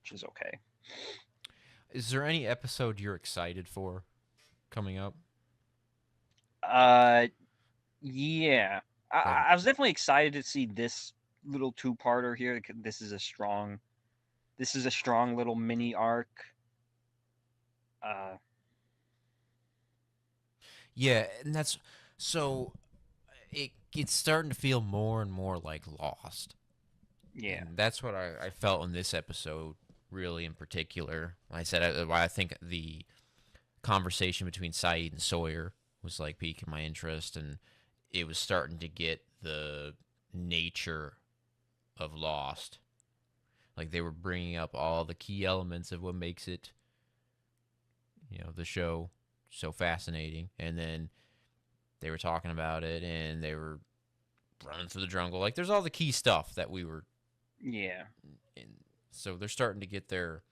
which is okay. Is there any episode you're excited for coming up? Uh, yeah, Like, I was definitely excited to see this little two-parter here. This is a strong little mini arc. Uh, yeah, and that's so it's starting to feel more and more like Lost, yeah, and that's what I felt in this episode, really in particular. Like I said, why I think the conversation between Saeed and Sawyer was like piquing my interest, and it was starting to get the nature of Lost. Like they were bringing up all the key elements of what makes it, the show so fascinating, and then they were talking about it, and they were running through the jungle. Like there's all the key stuff that we were yeah. in. So they're starting to get their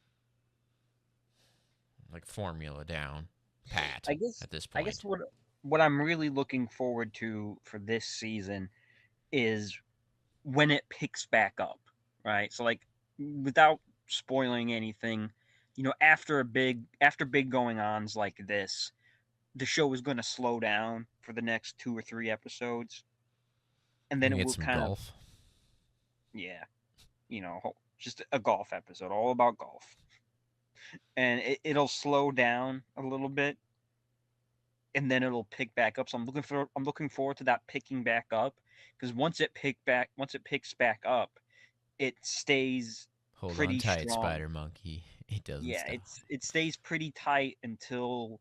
like formula down pat I guess at this I guess point. what I'm really looking forward to for this season is when it picks back up, right? So like without spoiling anything, after big going ons like this, the show is going to slow down for the next 2 or 3 episodes, and We're then gonna it get will some kind of golf. yeah, just a golf episode all about golf, and it'll slow down a little bit and then it'll pick back up. So I'm looking forward to that picking back up because once it picks back up, it stays Hold on pretty tight, strong. Spider Monkey. It doesn't Yeah, stop. it stays pretty tight until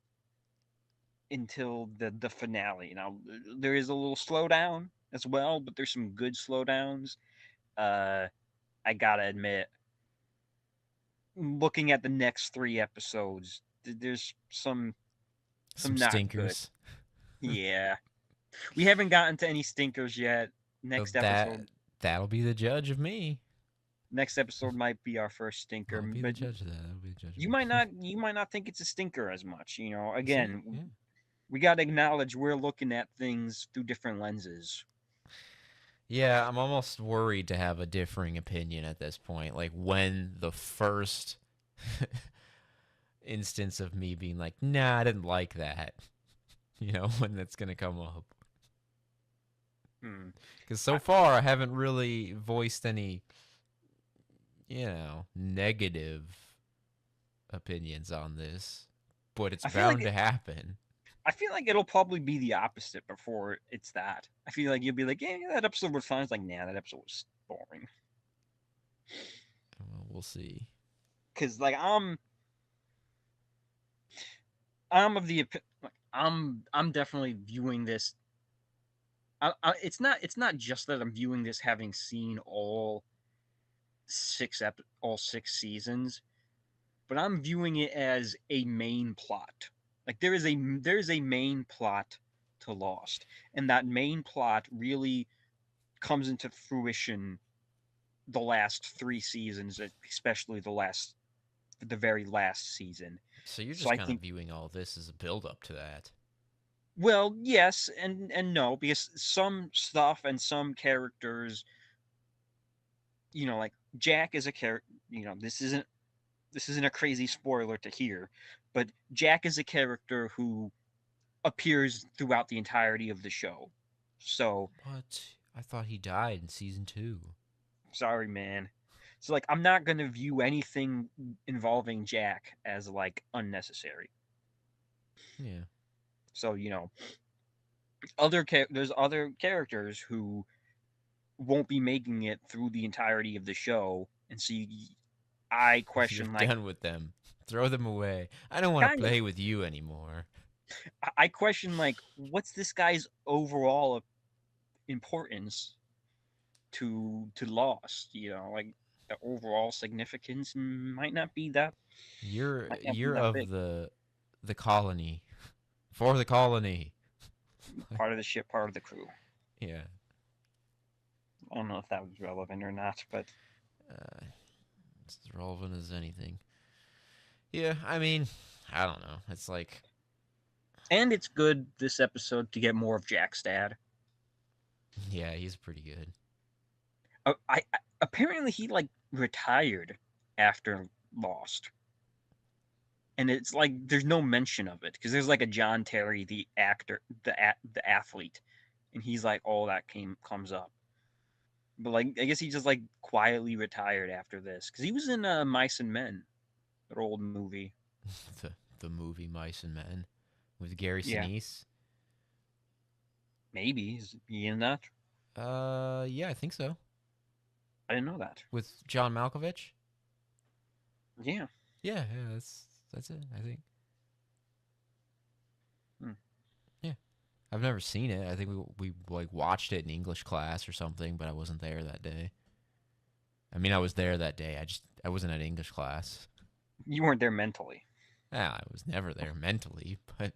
the finale. Now there is a little slowdown as well, but there's some good slowdowns. Uh, I gotta admit, looking at the next 3 episodes, there's Some some not good. stinkers. Yeah, we haven't gotten to any stinkers yet. So Next that episode that'll be the judge of me. next episode might be our first stinker, I'll be the but judge of that. I'll be the judge of you might not think it's a stinker as much. See, Again, yeah. we got to acknowledge we're looking at things through different lenses. Yeah, I'm almost worried to have a differing opinion at this point. Like when the first instance of me being like, nah, I didn't like that. When that's gonna come up. Hmm. Because so I, far I haven't really voiced any, negative opinions on this. But it's I feel bound like to happen. I feel like it'll probably be the opposite before it's that. I feel like you'll be like, yeah, that episode was fun. It's like, nah, that episode was boring. Well, we'll see. Because like I'm of the like, I'm definitely viewing this. It's not just that I'm viewing this having seen all 6 seasons, but I'm viewing it as a main plot. Like there is a main plot to Lost, and that main plot really comes into fruition the last 3 seasons, especially the very last season. So you're So just I kind of think, viewing all this as a build up to that. well, yes and no, because some stuff and some characters, like Jack is a character. This isn't a crazy spoiler to hear, but Jack is a character who appears throughout the entirety of the show. So What? I thought he died in season 2. sorry, man. So like, I'm not gonna view anything involving Jack as like unnecessary. Yeah. So there's other characters who won't be making it through the entirety of the show, and so I You're question, like, done with them. Throw them away. I don't want to kind of, play with you anymore. I question, like, what's this guy's overall importance to Lost? Like, the overall significance You're might not be you're that of big. the colony. For the colony. Part of the ship, part of the crew. Yeah. I don't know if that was relevant or not, but Uh, it's as relevant as anything. Yeah, I mean, I don't know. It's like, and it's good this episode to get more of Jack's dad. yeah, he's pretty good. I apparently he like retired after Lost, and it's like there's no mention of it because there's like a John Terry, the actor, the athlete, and he's like all that came comes up. But like I guess he just like quietly retired after this because he was in Mice and Men, that old movie. the the movie Mice and Men with Gary Yeah, Sinise. maybe is he in that? Yeah, I think so. I didn't know that. With John Malkovich. Yeah. Yeah, that's it. I think. Hmm. Yeah, I've never seen it. I think we like watched it in English class or something, but I wasn't there that day. I mean, I was there that day. I wasn't at English class. You weren't there mentally. I was never there mentally, but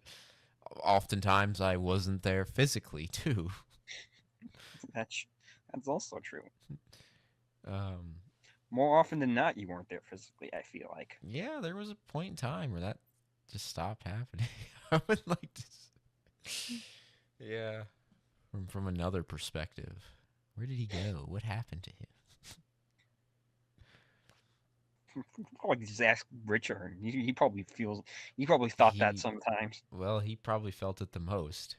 oftentimes I wasn't there physically too. That's that's also true. Um, More often than not, you weren't there physically. I feel like. yeah, there was a point in time where that just stopped happening. I would like to, yeah, from another perspective. Where did he go? What happened to him? Probably just ask Richard. He probably feels. He probably thought that He, sometimes. well, he probably felt it the most.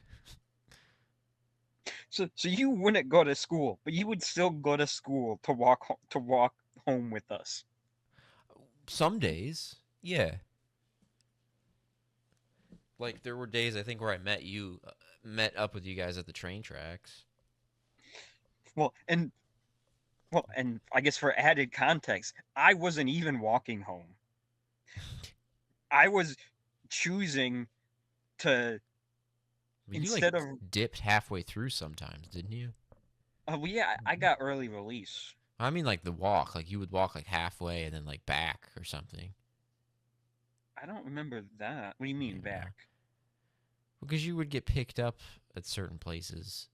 So you wouldn't go to school, but you would still go to school to walk home with us. Some days, yeah. Like there were days I think where I met up with you guys at the train tracks. Well, and I guess for added context, I wasn't even walking home. I was choosing to But you like instead of. dipped halfway through sometimes, didn't you? Well, yeah, I got early release. I mean, like the walk. Like you would walk like halfway and then like back or something. I don't remember that. What do you mean Yeah, back? because you would get picked up at certain places.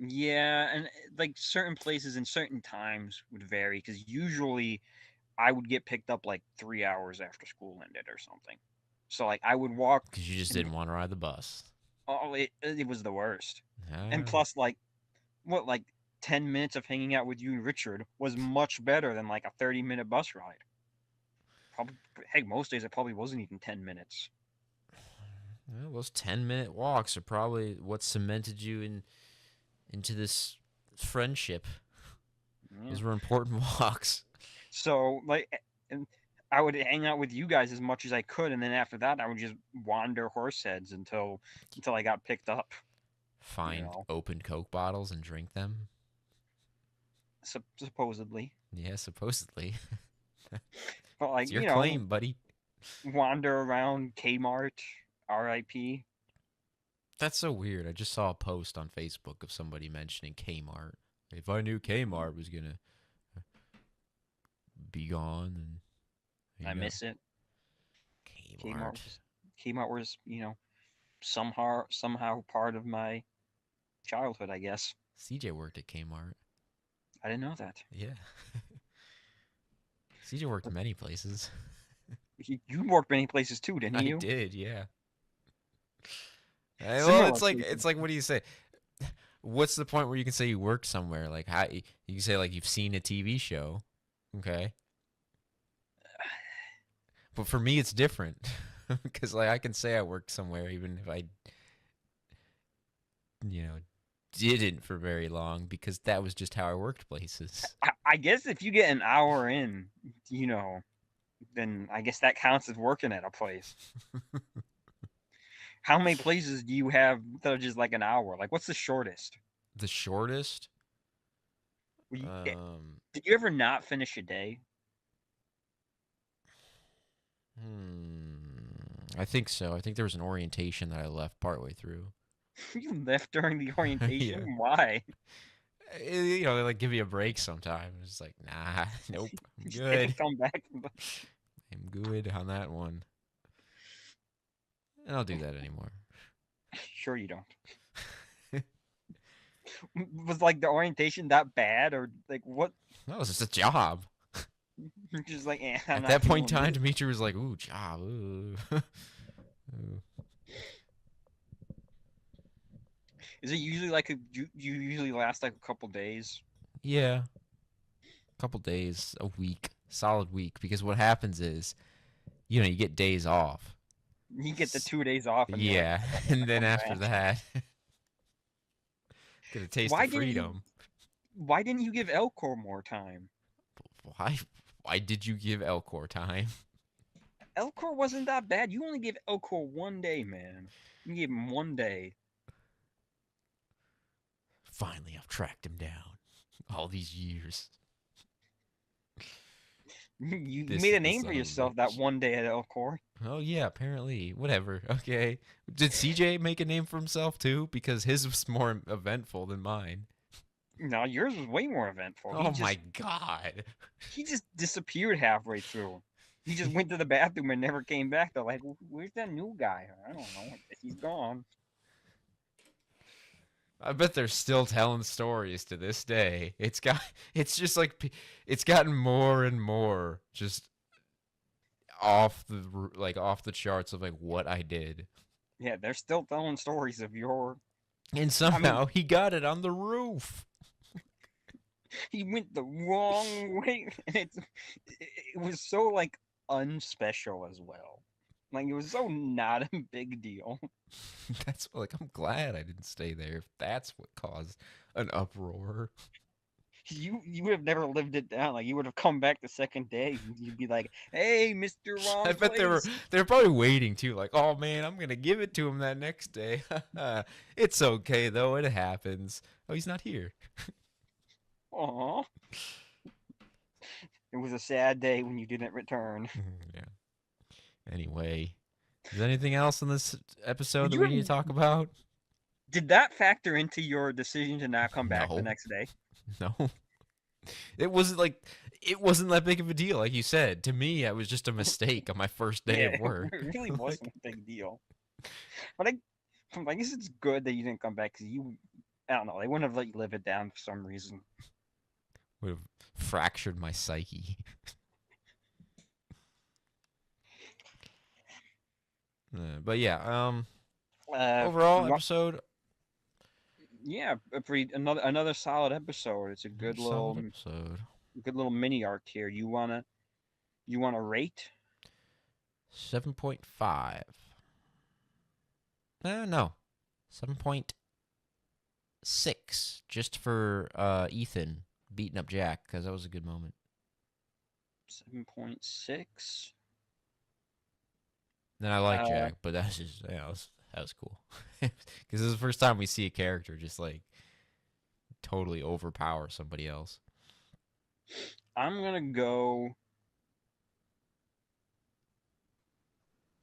Yeah, and like certain places and certain times would vary because usually I would get picked up like 3 hours after school ended or something. So like I would walk, Because you just and didn't want to ride the bus. oh, it was the worst. And Ah, plus, like what, like 10 minutes of hanging out with you and Richard was much better than like a 30-minute bus ride. Probably, heck, most days it probably wasn't even 10 minutes. Well, those 10-minute walks are probably what cemented you into this friendship. Yeah. Those were important walks. So like, and I would hang out with you guys as much as I could, and then after that, I would just wander horse heads until I got picked up. You Find know, open Coke bottles and drink them. supposedly, Yeah, supposedly. but like It's your you know, claim, buddy. wander around Kmart, R.I.P. That's so weird. I just saw a post on Facebook of somebody mentioning Kmart. If I knew Kmart was gonna be gone, then there I you go. miss it. Kmart Kmart. was Kmart was somehow part of my childhood. I guess CJ worked at Kmart. I didn't know that. Yeah. CJ worked many places. You worked many places too, didn't I you? did, yeah. Well, Similar it's like places. what do you say? What's the point where you can say you worked somewhere? Like how you can say like you've seen a TV show, okay? But for me, it's different because like I can say I worked somewhere even if I, you know, didn't for very long because that was just how I worked places. I guess if you get an hour in, then I guess that counts as working at a place. How many places do you have that are just like an hour? Like, what's the shortest? The shortest, um, Did you ever not finish a day? I think so. I think there was an orientation that I left partway through. You left during the Yeah. orientation? Why? You know, they like give you a break sometimes. It's like, nah, nope, I'm Just didn't good. come back. I'm good on that one. I don't do that anymore. Sure, you don't. Was like the orientation that bad, or like what? That was just a job. Just like, I'm At not that point in feeling time, this. Dimitri was like, ooh, job. Ooh. Ooh. Is it usually like you usually last like a couple days? Yeah, a couple days, a week, solid week. Because what happens is, you get days off. You get the 2 days off, and you're like, Yeah, I don't want and to then come after back. that, get a taste Why of didn't you? freedom. Why didn't you give Elcor more time? Why? Why did you give Elcor time? Elcor wasn't that bad. You only gave Elcor 1 day, man. You gave him 1 day. Finally, I've tracked him down. All these years. You This made is a the name for son of a yourself that bitch. 1 day at Elcor. Oh yeah, apparently. Whatever. Okay. Did CJ make a name for himself too? Because his was more eventful than mine. No, yours was way more eventful. He Oh my just god. he just disappeared halfway through. He just went to the bathroom and never came back. They're like, "Where's that new guy?" I don't know. I guess he's gone. I bet they're still telling stories to this day. It's just like it's gotten more and more just off the charts of like what I did. Yeah, they're still telling stories of your. And I mean, somehow he got it on the roof. he went the wrong way. It was so like unspecial as well. Like it was so not a big deal. That's like I'm glad I didn't stay there if that's what caused an uproar. You would have never lived it down. Like you would have come back the second day. You'd be like, "Hey, Mister I Wrong bet they were Place." they were probably waiting too, like, oh man, I'm gonna give it to him that next day. It's okay though, it happens. Oh, he's not here. Aw, it was a sad day when you didn't return. Yeah. Anyway, is there anything else in this episode Did that you we ever, need to talk about? did that factor into your decision to not come back the No, next day? no. It wasn't like it wasn't that big of a deal, like you said. To me, it was just a mistake on my first day Yeah, of work. it really wasn't Like, a big deal. But I guess it's good that you didn't come back because I don't know, they wouldn't have let you live it down for some reason. would have fractured my psyche. But yeah, Uh, overall you want, episode Yeah, a pretty another solid episode. It's a Another solid episode. good little mini arc here. You wanna rate? 7.5. No. 7.6. Just for Ethan beating up Jack, because that was a good moment. 7.6. Then I like Uh, Jack, but that's just, that was cool. Because this is the first time we see a character just like totally overpower somebody else. I'm gonna go.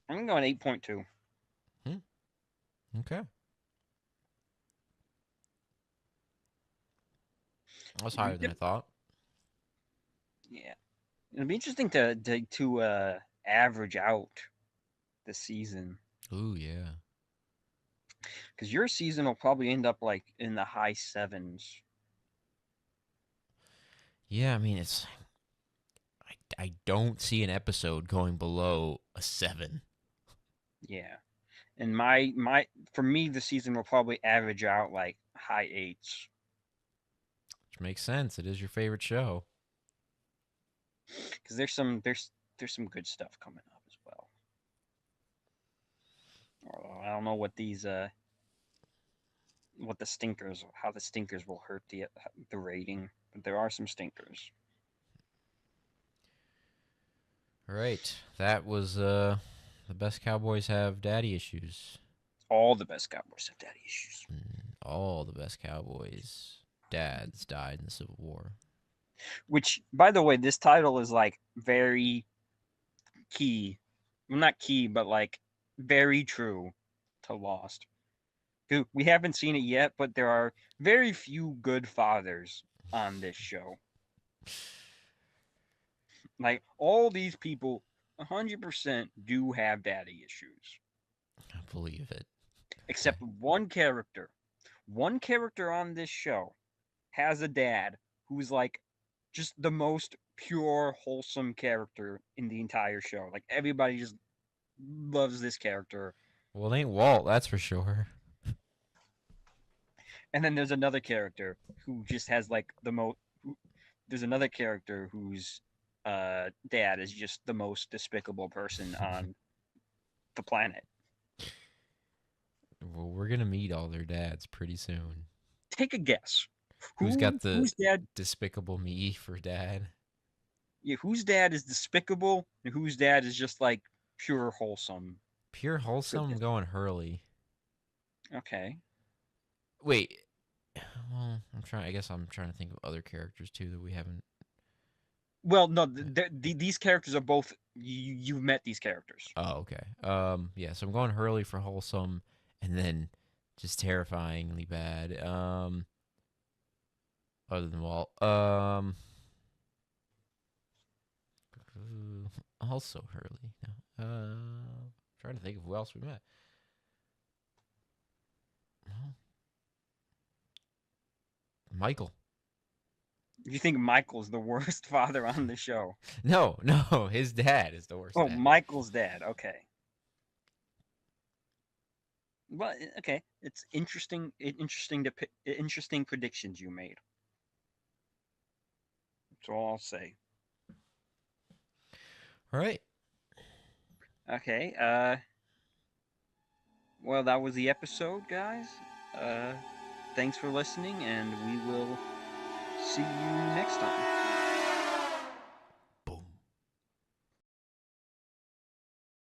I'm gonna go an 8.2. Hmm. Okay. That was higher than I thought. Yeah, it'll be interesting to average out the season Ooh, yeah. because your season will probably end up like in the high sevens. Yeah, I mean, I don't see an episode going below a 7. Yeah, and my for me the season will probably average out like high eights Which makes sense. It is your favorite show. because there's some good stuff coming up as well. I don't know what the stinkers how the stinkers will hurt the rating, but there are some stinkers. All right. That was the best Cowboys have daddy issues. All the best Cowboys have daddy issues. All the best Cowboys dads died in the Civil War. Which, by the way, this title is like very key. Well, not key, but like very true to Lost. We haven't seen it yet, but there are very few good fathers on this show. Like all these people, 100% do have daddy issues, I believe it. Okay. except one character. One character on this show has a dad who's like just the most pure, wholesome character in the entire show. Like everybody just loves this character. Well, it ain't Walt, that's for sure. And then there's another character who just has like the most. There's another character whose dad is just the most despicable person on the planet. Well, we're gonna meet all their dads pretty soon. Take a guess. Who's got the Whose dad? despicable me for dad? Yeah, whose dad is despicable and whose dad is just like pure wholesome Pure wholesome goodness. going Hurley. Okay. Wait. Well, I guess I'm trying to think of other characters too that we haven't. Well, no, these characters are both. You've met these characters. Oh, okay. Yeah. So I'm going Hurley for wholesome, and then just terrifyingly bad. Other than Walt. Also Hurley. No. Trying to think of who else we met. Well, Michael. You think Michael's the worst father on the show? No. His dad is the worst Oh, dad. Michael's dad. Okay. Well, okay. It's interesting. Interesting predictions you made. That's all I'll say. All right. Okay. Well, that was the episode, guys. Uh, thanks for listening, and we will see you next time.